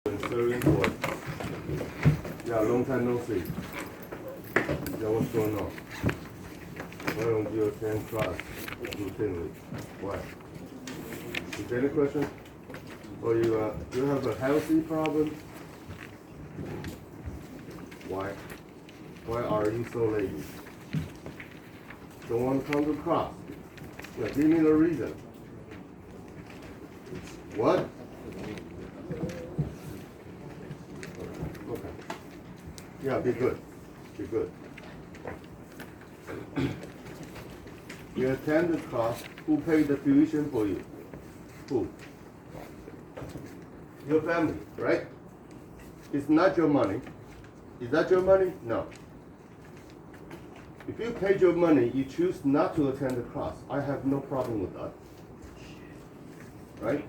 Serving board. Yeah, long time no see. Yeah, what's going on? Why don't you attend class routinely? Why? Is there any question? Or you have a healthy problem? Why? Why are you so lazy? Don't want to come to class? Yeah, give me the reason. What? Okay. Yeah, be good. Be good. You attend the class. Who paid the tuition for you? Who? Your family, right? It's not your money. Is that your money? No. If you paid your money, you choose not to attend the class. I have no problem with that. Right?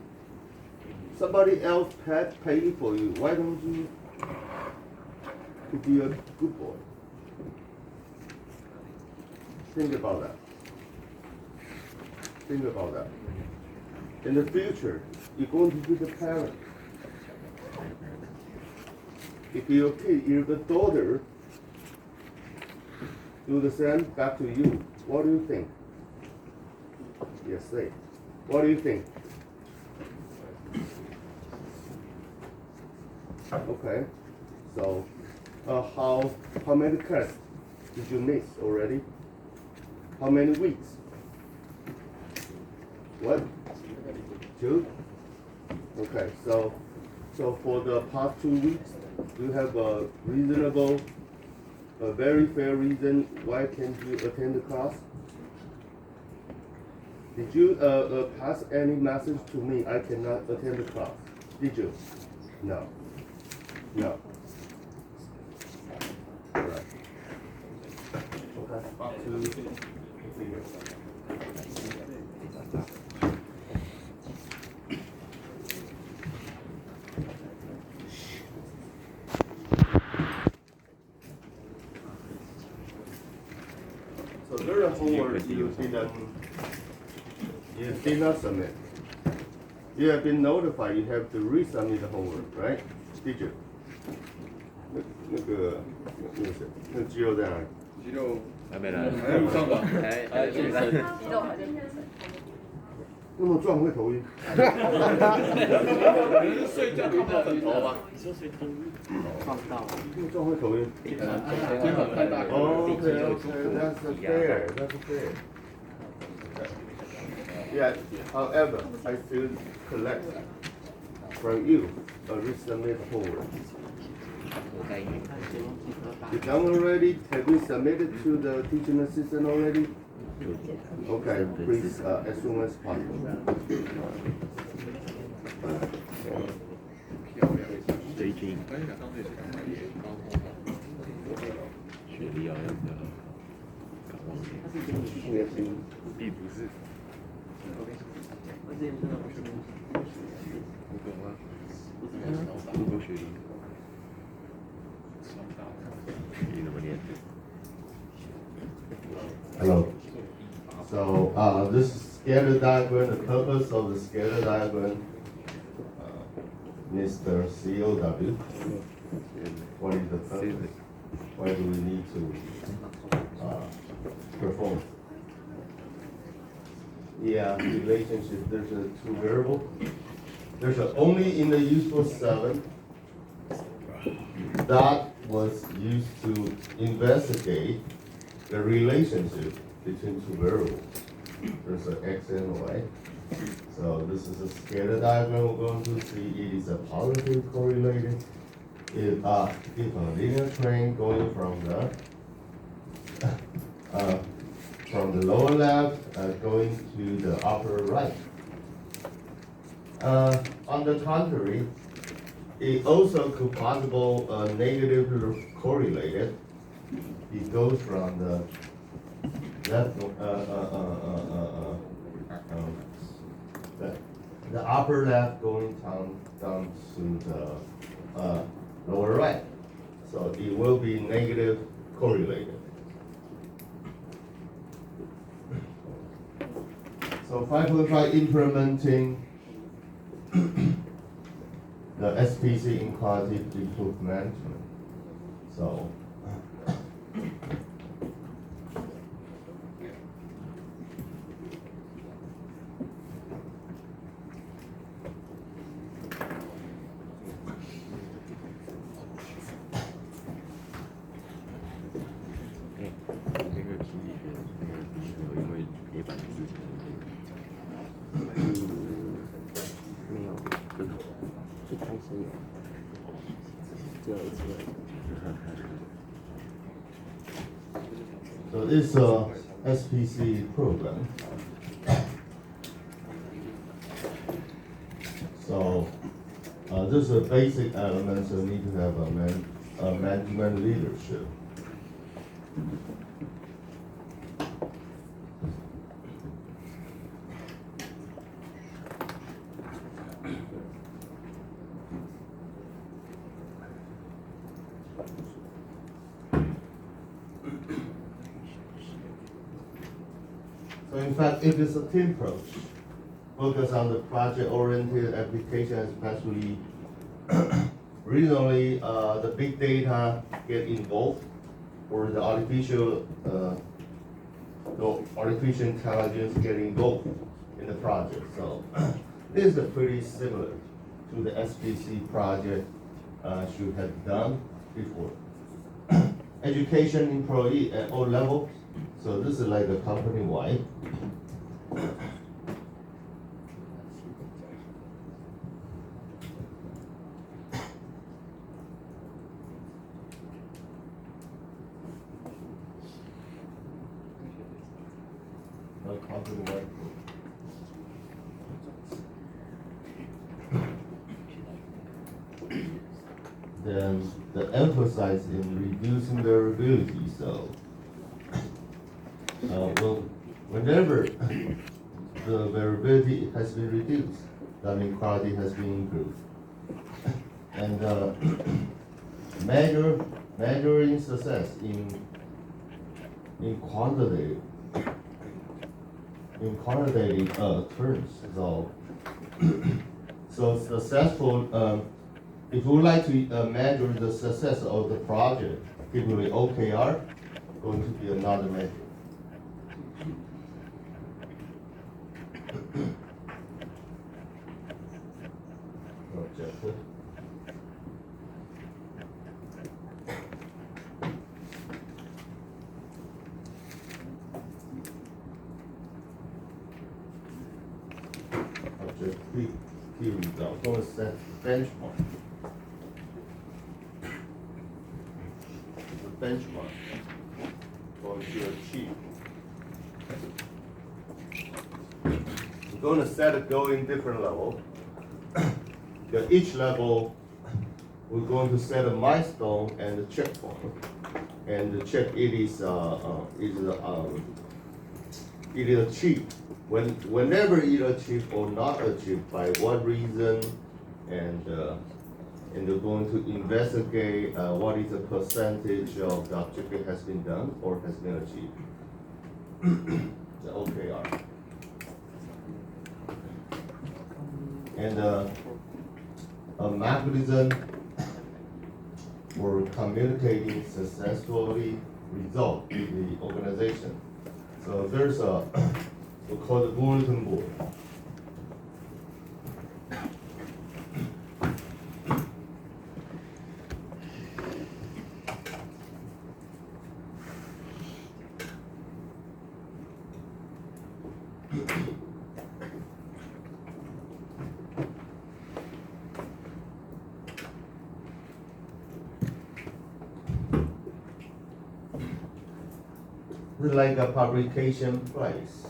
Somebody else paid for you. Why don't you be a good boy? Think about that. Think about that. In the future, you're going to be the parent. If your kid, your daughter, do the same back to you, what do you think? Yes, say. What do you think? Okay. So, how many tests did you miss already? How many weeks? What? 2? Okay. So for the past 2 weeks, do you have a reasonable, a very fair reason why can't you attend the class? Did you pass any message to me? I cannot attend the class. Did you? No. No. All right. Okay. To continue. So there's a homework you did not submit. You have been notified you have to resubmit the homework, right? Did you? 那个肌肉在哪里？肌肉还没来，还没上吧？还没来。肌肉还在那么壮会头晕？睡觉看不到枕头吧？你说谁头晕？看不到。那么壮会头晕？肩膀太大。Okay, that's fair. That's fair. Yeah. However, I still collect from you a resubmit homework. You done already? Have you submitted to the teaching assistant already? Okay, please, as soon as possible. 最近学历要要感忘记，并不是。中国学历，学历怎么念 Hello. So this scatter diagram, the purpose of the scatter diagram, Mr. COW. What is the purpose? Why do we need to perform? Yeah, relationship. There's a 2 variable. There's only in the useful 7 that was used to investigate the relationship between 2 variables. There's an x and y. So this is a scatter diagram we're going to see. It is a positive correlated. If a linear train going from the lower left going to the upper right. On the contrary, it also could possible negatively correlated. It goes from the left, the upper left going down to the lower right. So it will be negative correlated. So 5.5 implementing the SPC in quality improvement management. So. So this SPC program. So this is a basic element. So need to have a management leadership. So in fact, if it's a team approach, focus on the project-oriented application, especially recently the big data get involved, or the artificial intelligence get involved in the project. So this is pretty similar to the SPC project should have done before. Education employee at all levels. So this is like a company-wide. Company-wide. Then the emphasis in reducing variability. So whenever the variability has been reduced, that means quality has been improved. And measuring success in quantitative terms. So successful. If we would like to measure the success of the project, typically OKR going to be another measure. Objective. Objective key result. Going to set benchmark. The benchmark going to achieve. We're going to set a goal in different level. Each level, we're going to set a milestone and a checkpoint, and the check it is achieved. Whenever it achieved or not achieved, by what reason, and they're going to investigate what is the percentage of the objective has been done or has been achieved. The OKR. And a mechanism for communicating successfully result in the organization. So there's we call the bulletin board. It's like a publication place.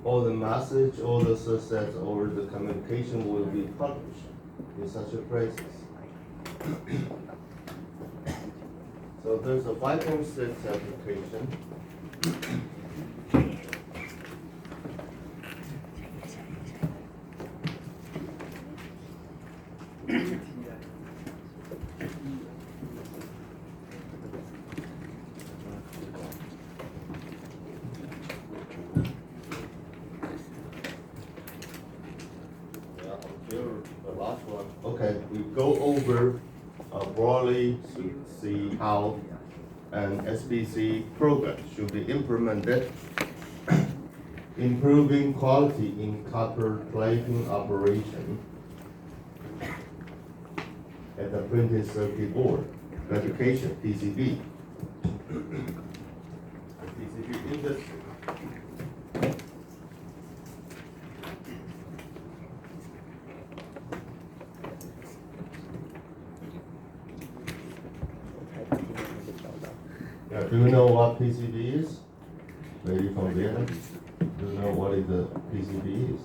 All the message, all the success, or the communication will be published in such a places. So there's a 5.6 application. The last one. Okay, we go over broadly to see how an SPC program should be implemented, improving quality in copper plating operation at the printed circuit board, fabrication, PCB. PCB industry. Yeah, do you know what PCB is? Lady from Vietnam, do you know what is the PCB is?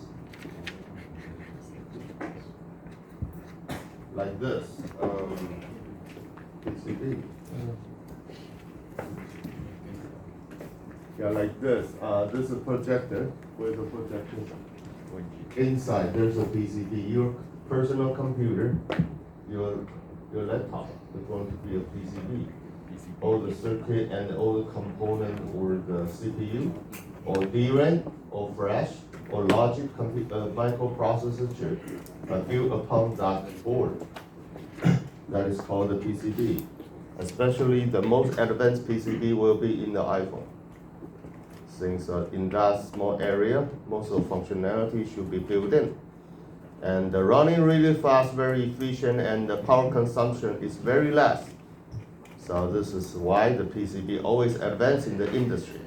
Like this, PCB. Yeah, like this. This is a projector. Where's the projector? Inside, there's a PCB. Your personal computer, your laptop is going to be a PCB. All the circuit and all the component or the CPU or DRAM or flash or logic microprocessor chip are built upon that board. That is called the PCB. Especially the most advanced PCB will be in the iPhone. Since in that small area, most of the functionality should be built in. And running really fast, very efficient, and the power consumption is very less. So this is why the PCB always advance in the industry.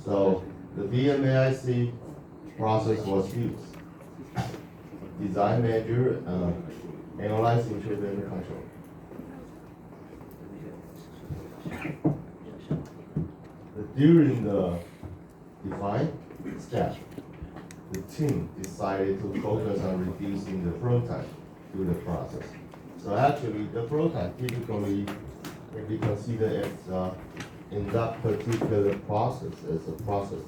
So the DMAIC process was used. Design, measure, analyze, interpret, and control. During the define step, the team decided to focus on reducing the prototype through the process. So actually, the prototype typically can be considered as in that particular process as a process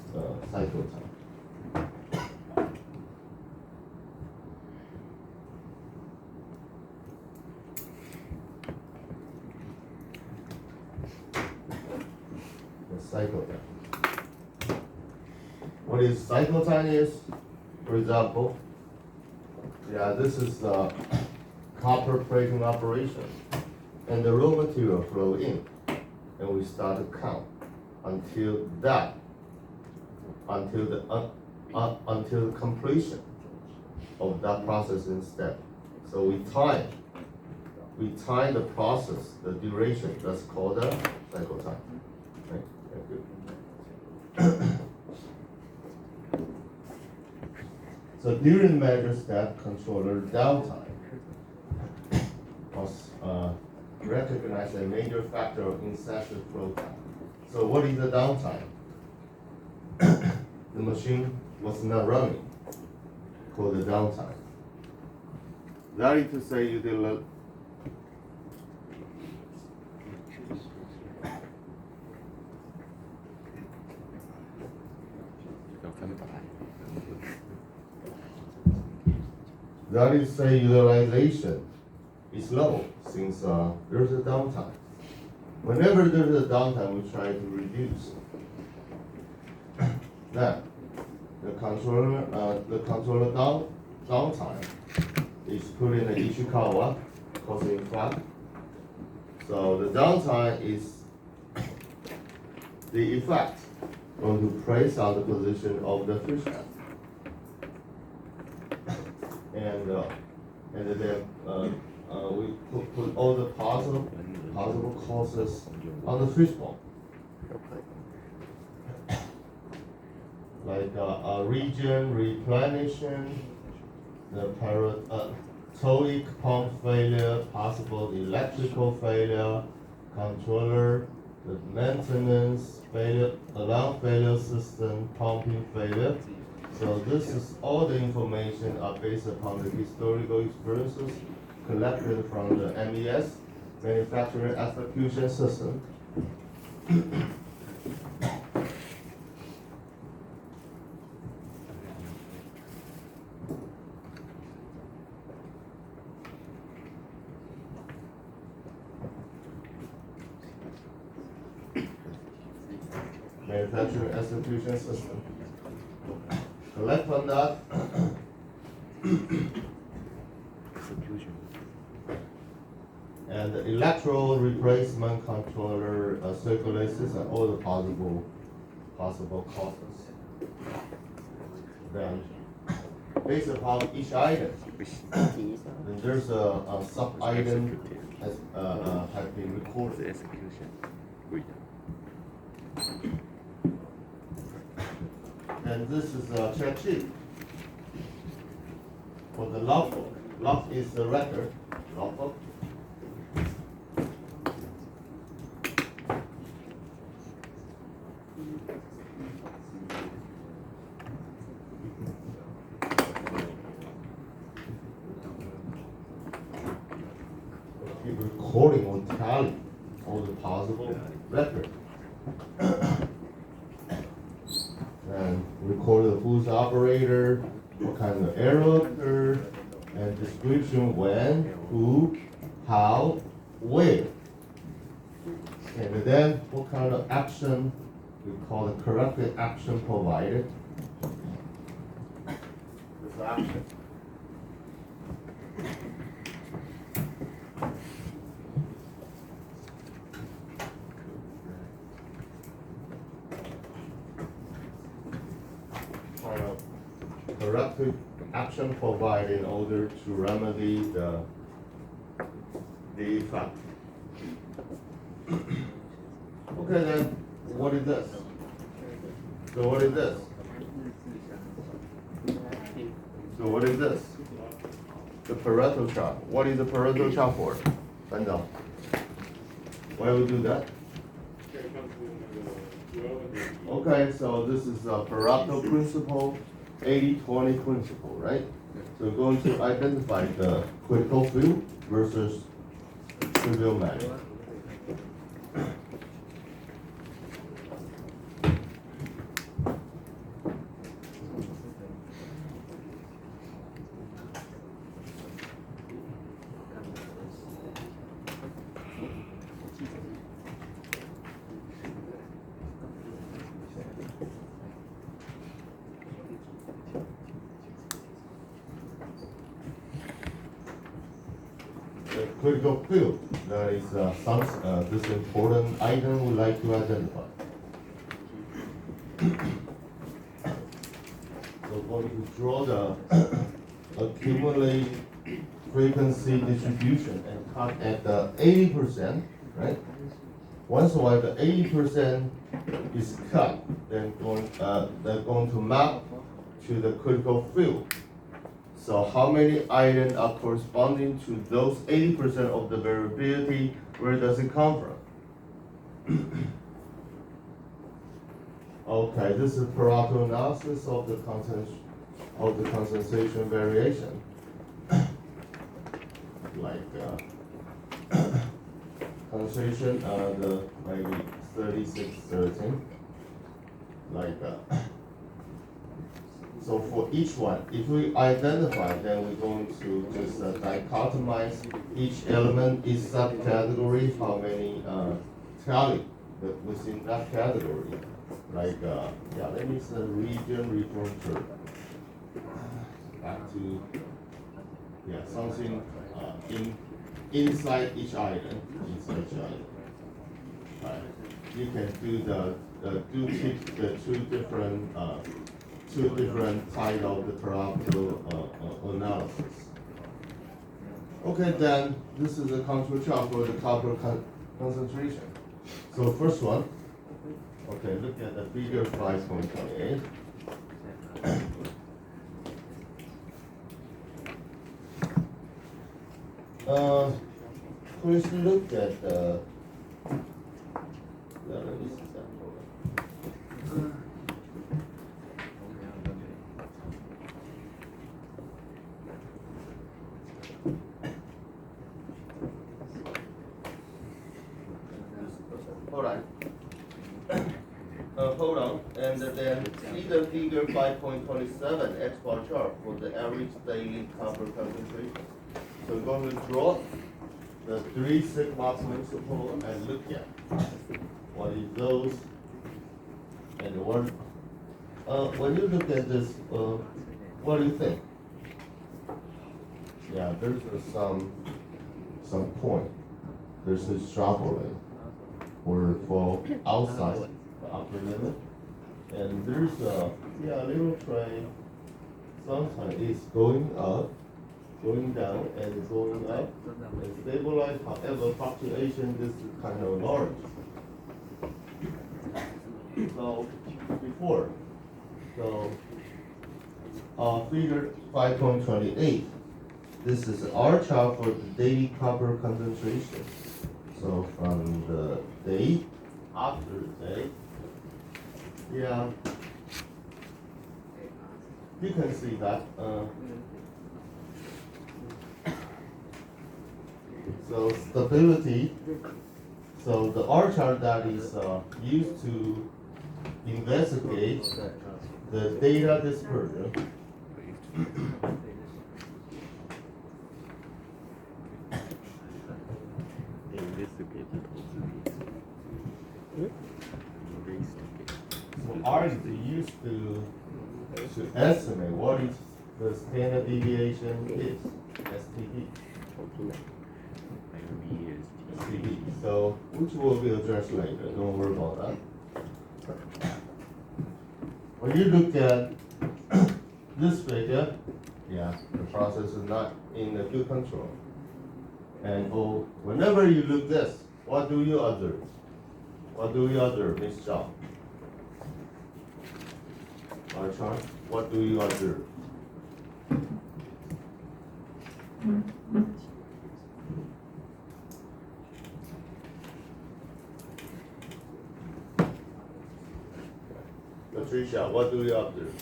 cycle time. The cycle time. What is cycle time is, for example, yeah, this is the copper plating operation, and the raw material flow in, and we start to count until until the completion of that processing step. So we time the process, the duration. That's called the cycle time. Right? Thank you. So during measure step, controller downtime was recognized a major factor of excessive flow time. So what is the downtime? The machine was not running, called the downtime. That is to say you did That is say utilization is low since there's a downtime. Whenever there's a downtime, we try to reduce. Then the controller downtime is put in the Ishikawa causing flag. So the downtime is the effect going to place on the position of the fish head. And then we put all the possible causes on the fishbone. Like region replenishing, the paratoic pump failure, possible electrical failure, controller, the maintenance failure, alarm failure system, pumping failure. So this is all the information are based upon the historical experiences collected from the MES, manufacturing execution system. Manufacturing execution system. Collect from that execution. And the electro replacement controller circulates and all the possible causes. Then, based upon each item, then there's a sub item has been The recorded. execution. Read. And this is a check sheet for the logbook. Log is the record. Logbook. Keep recording or tally all the possible record. And record the who's operator, what kind of error occurred, and description when, who, how, where. And then what kind of action, we call it corrective action provided. This action. Corrective action provided in order to remedy the defect. Okay then, what is this? So what is this? So what is this? The Pareto chart. What is the Pareto chart for? Find out. Why we do that? Okay, so this is the Pareto principle, 80-20 principle, right? So we're going to identify the critical field versus trivial matter. The critical field, that is this important item we like to identify. So we're going to draw the accumulate frequency distribution and cut at the 80%, right? Once while the 80% is cut, then they're going to map to the critical field. So how many items are corresponding to those 80% of the variability? Where does it come from? Okay, this is Pareto analysis of the concentration variation. Like concentration, the maybe 3613. Like. So for each one, if we identify, then we're going to just dichotomize each element, each subcategory, how many tally within that category. Like, yeah, let me say region term. Back to, yeah, something inside each item, Right. You can do the two different types of the Pareto analysis. Okay, then this is a control chart for the copper concentration. So first one, okay, look at the figure 5.28. Please look at the. Let me see that. Hold on, and then see the figure 5.27 X-bar chart for the average daily copper concentration. So we're going to draw the 3 sigma principle and look at what is those and what. When you look at this, what do you think? yeah, there's some point. There's a extrapolate or for outside the upper limit. And there's a little train. Sometimes it's going up, going down, and going up, and stabilize. However, fluctuation is kind of large. So before, figure 5.28. This is our chart for the daily copper concentration. So from the day after the day, yeah, you can see that. So stability. So the R chart that is used to investigate the data dispersion. So R is used to estimate what is the standard deviation is, STD. STD. So which will be addressed later. Don't worry about that. When you look at this figure, yeah, the process is not in a good control. And whenever you look this, what do you observe? What do you observe, Miss Zhao? Our chart, what do you observe? Patricia, what do you observe?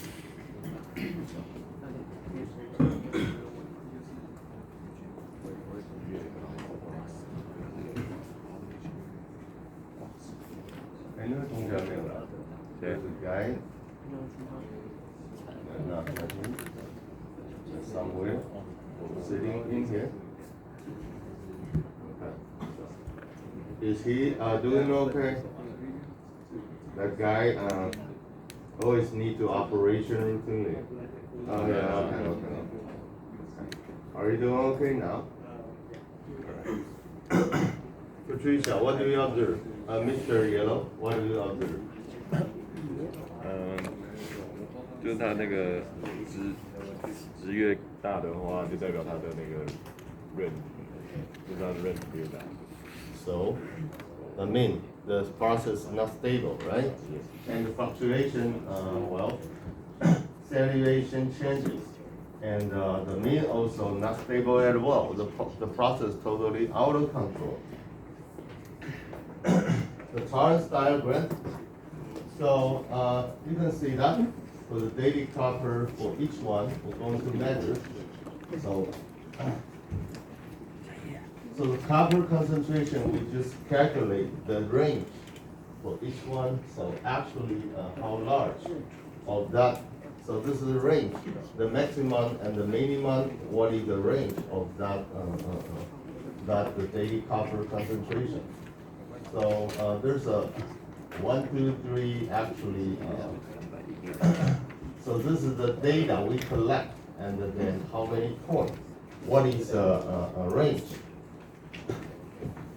There's a guy. Not him. Somewhere sitting in here. Okay. Is he doing okay? That guy always need to operation routinely. Oh yeah, okay. Are you doing okay now? Patricia, what do you observe? Mr. Yellow, what do you observe? 就是它那个值越大的话，就代表它的那个 range， 就是它的 range 越大。 So, I mean, the process is not stable, right? Yes. And the fluctuation, deviation changes, and the mean also not stable at all. The process totally out of control. The tolerance diagram. So you can see that for the daily copper for each one, we're going to measure. So the copper concentration, we just calculate the range for each one. So actually, how large of that? So this is the range, the maximum and the minimum. What is the range of that? The daily copper concentration. So there's a 1, 2, 3 actually. So this is the data we collect, and then how many points? What is a range?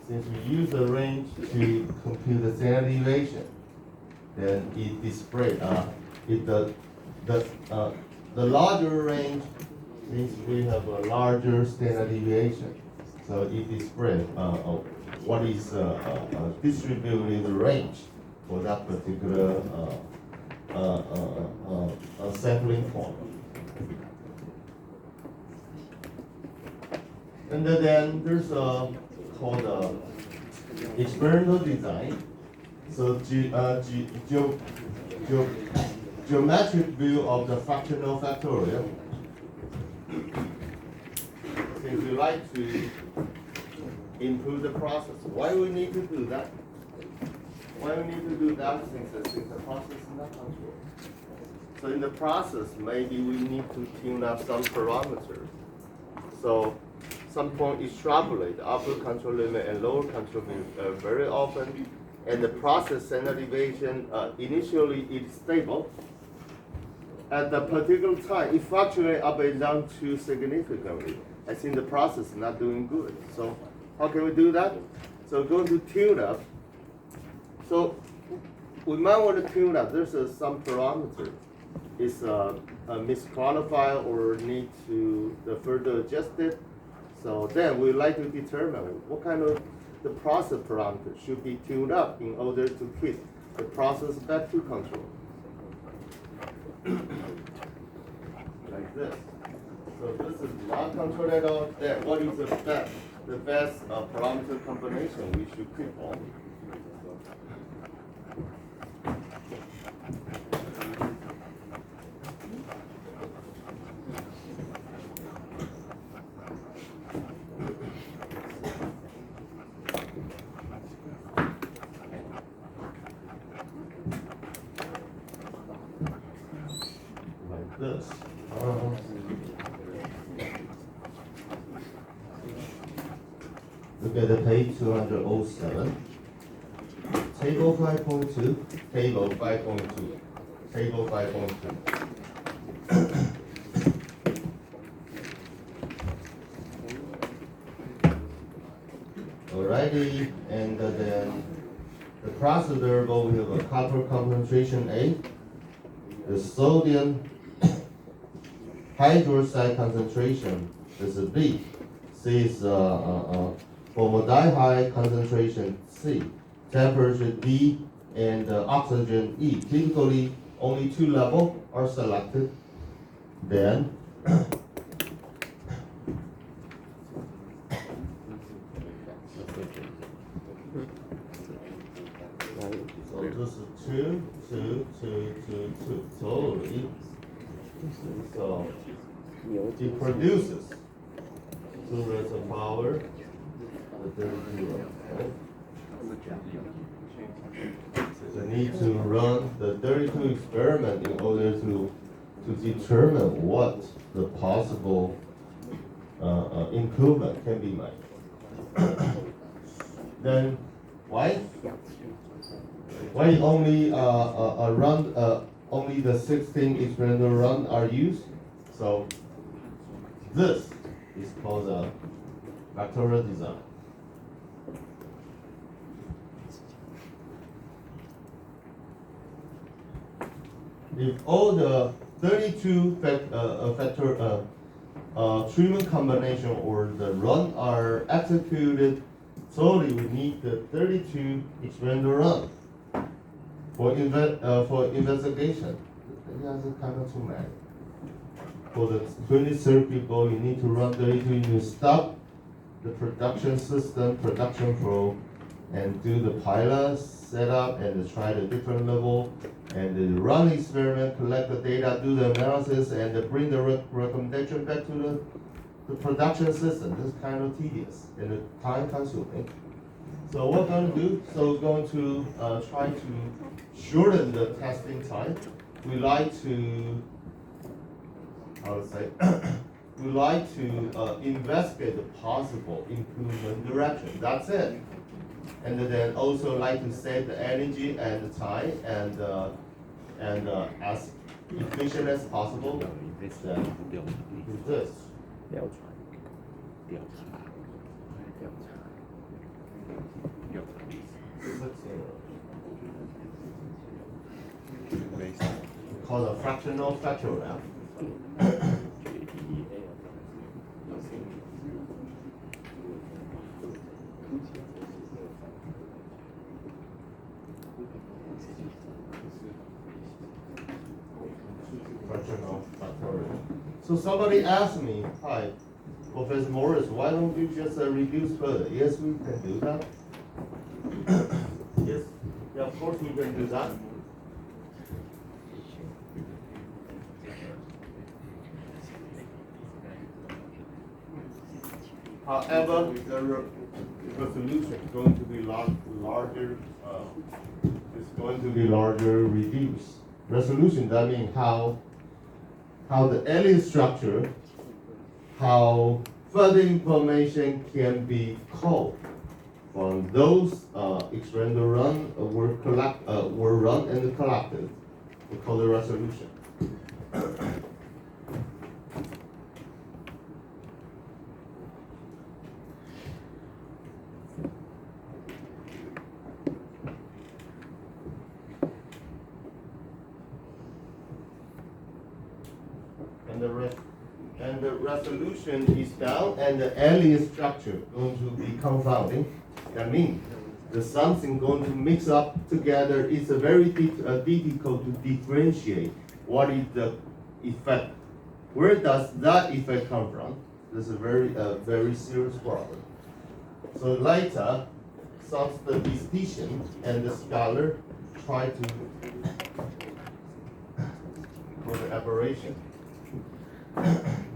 Since we use the range to compute the standard deviation, then it displays the larger range means we have a larger standard deviation. So it displays what is distributed range for that particular sampling point. And then there's called experimental design. So geometric view of the fractional factorial. If you like to improve the process, why we need to do that? Why we need to do that since the process is not controlled? So in the process, maybe we need to tune up some parameters. So some point extrapolate the upper control limit and lower control limit very often, and the process standard deviation initially is stable. At the particular time, it fluctuates up and down too significantly. I think the process is not doing good. So how can we do that? So going to tune up. So we might want to tune up. There's some parameter. Is misqualified or need to further adjust it. So then we like to determine what kind of the process parameter should be tuned up in order to keep the process back to control. Like this. So this is not controlled at all. Then what is the best parameter combination we should keep on? This. Look at the page 207. Table 5.2. Table 5.2. Table 5.2. Alrighty, and then the process variable, we have a copper concentration A, the sodium hydroxide concentration is a B. C is formaldehyde concentration C. Temperature D and oxygen E. Typically, only 2 levels are selected. Then, so this is 2, 2, 2, 2, 2, totally. So it produces 2 raised to power the 32. So you need to run the 32 experiment in order to determine what the possible improvement can be made. Then why only run only the 16 experimental run are used? So this is called a vectorial design. If all the 32 treatment combination or the run are executed solely, we need the 32 experimental run for investigation. That's kind of too many. For the 23rd people, you need to run 32. You stop the production system, production flow, and do the pilot setup and try the different level, and then run the experiment, collect the data, do the analysis, and bring the recommendation back to the production system. This is kind of tedious and time consuming. So what we're going to do, so we're going to try to shorten the testing time. We like to, we like to investigate the possible improvement direction. That's it. And then also like to save the energy and the time and as efficient as possible. Then do this. Called a fractional factorial. So somebody asked me, hi, Professor Morris, why don't you just reduce further? Yes, we can do that. Yes, yeah, of course we can do that. However, the resolution is going to be larger. It's going to be larger, reduced. Resolution, that means how the alien structure, how further information can be called from those experimental run were run and collected. We call the resolution. resolution is down and the alien structure going to be confounding. That means there's something going to mix up together. It's a very difficult to differentiate what is the effect. Where does that effect come from? This is a very serious problem. So later, solves the distinction, and the scholar try to for the aberration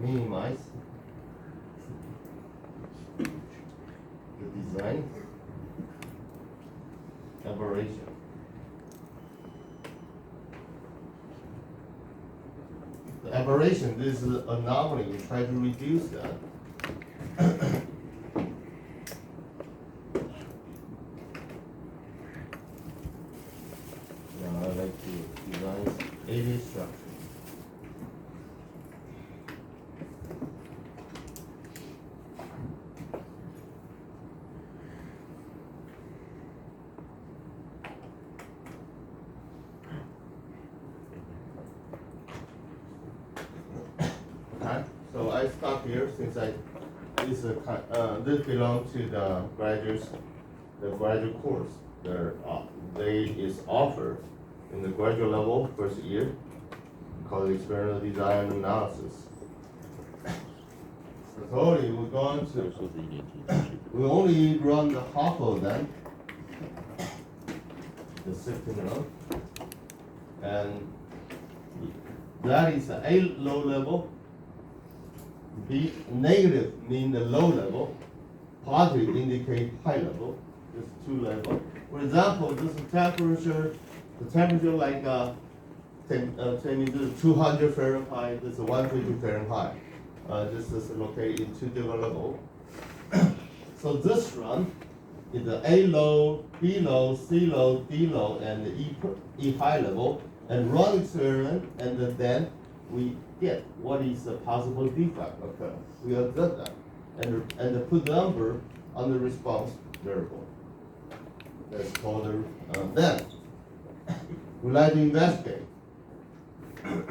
minimize the design aberration. The aberration, this is an anomaly. We try to reduce that. Now I like to design AD structure. Okay, so I stop here since this belongs to the graduate course. They is offered in the graduate level first year called experimental design analysis. So totally we're going to we only run the half of them, the 16 run, and that is A low level. B negative mean the low level, positive indicate high level. There's two levels. For example, this is temperature, the temperature like 200 Fahrenheit, this is 150 Fahrenheit. This is located in two different levels. So this run is the A low, B low, C low, D low, and the E high level, and run experiment, and then we get what is the possible defect occur. We observe that, and put number on the response variable. That's called then we like to investigate. I use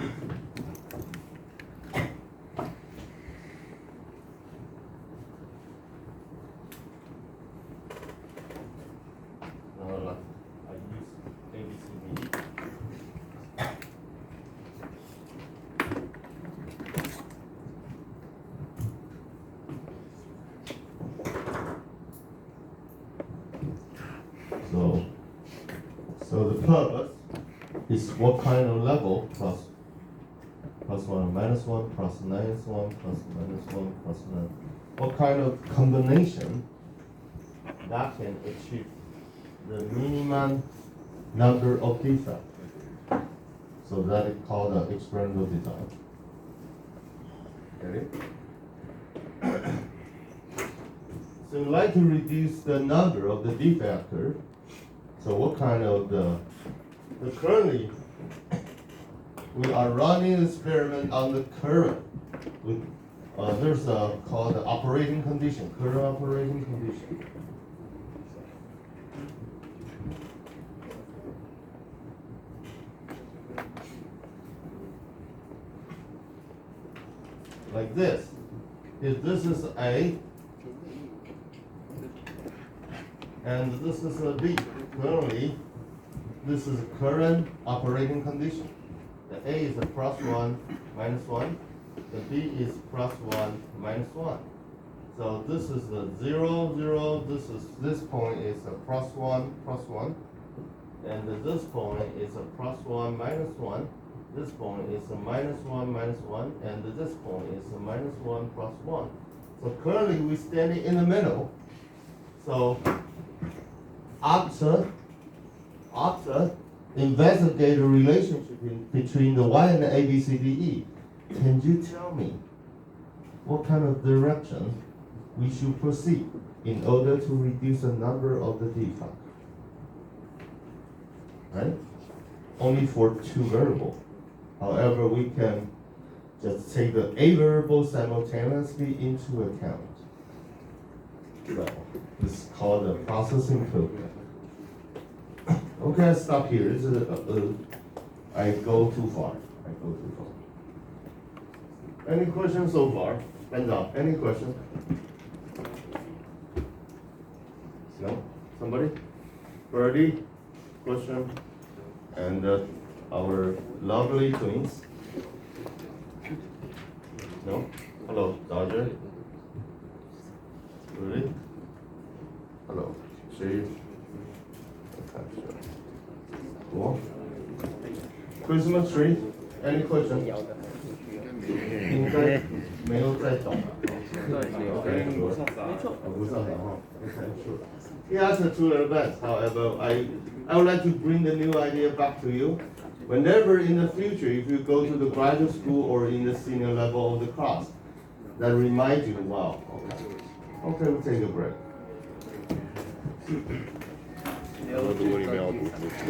ABCD. So the purpose is what kind of level plus 1 minus 1 plus minus 1 plus minus 1 plus 9. What kind of combination that can achieve the minimum number of defects. So that is called the experimental design. Get it? So we like to reduce the number of the defect curve. So what kind of the currently we are running an experiment on the current with there's a called the operating condition, current operating condition. Like this. If this is A and this is a B, currently this is current operating condition. The A is a +1, -1. The B is +1, -1. So this is a 0, 0. This point is a +1, +1. And this point is a +1, -1. This point is a -1, -1. And this point is a -1, +1. So currently we're standing in the middle. So after investigate the relationship between the Y and the ABCDE, can you tell me what kind of direction we should proceed in order to reduce the number of the defects? Right? Only for two variables. However, we can just take the A variable simultaneously into account. So this is called the process improvement. Okay, I stop here. I go too far. Any questions so far? Hands up. Any questions? No? Somebody? Birdie? Question? And our lovely twins? No? Hello, Dodger? Really? Hello, Steve? Okay, sure. Cool. Christmas tree? Any questions? 应该没有在懂。Okay, sure. 不上然后 Okay, sure. He asked to the best. However, I would like to bring the new idea back to you. Whenever in the future, if you go to the graduate school or in the senior level of the class, that reminds you, wow, okay, we'll take a break. 如果你们要读书，